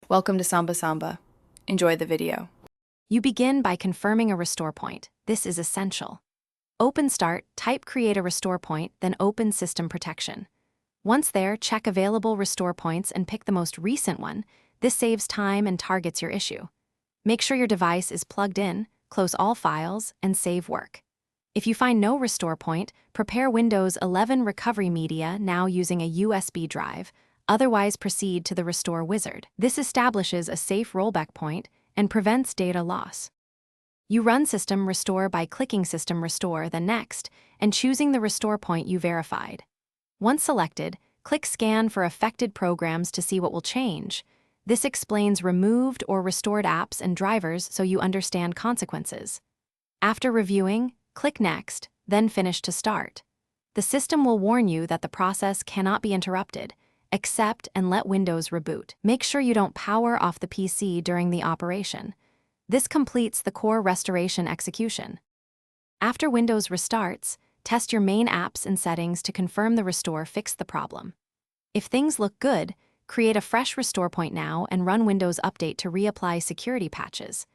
Welcome to Samba Samba. Enjoy the video. You begin by confirming a restore point. This is essential. Open Start, type Create a restore point, then open System Protection. Once there, check available restore points and pick the most recent one. This saves time and targets your issue. Make sure your device is plugged in, close all files, and save work. If you find no restore point, prepare Windows 11 recovery media now using a USB drive. Otherwise, proceed to the Restore Wizard. This establishes a safe rollback point and prevents data loss. You run System Restore by clicking System Restore, then Next, and choosing the restore point you verified. Once selected, click Scan for affected programs to see what will change. This explains removed or restored apps and drivers so you understand consequences. After reviewing, click Next, then Finish to start. The system will warn you that the process cannot be interrupted. Accept and let Windows reboot. Make sure you don't power off the PC during the operation. This completes the core restoration execution. After Windows restarts, test your main apps and settings to confirm the restore fixed the problem. If things look good, create a fresh restore point now and run Windows Update to reapply security patches.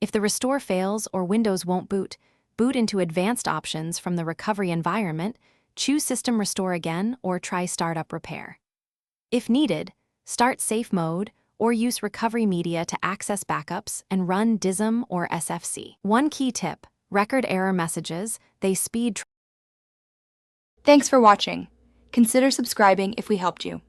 If the restore fails or Windows won't boot, boot into Advanced Options from the recovery environment, choose System Restore again, or try Startup Repair. If needed, start Safe Mode or use recovery media to access backups and run DISM or SFC. One key tip: record error messages, they speed. Thanks for watching. Consider subscribing if we helped you.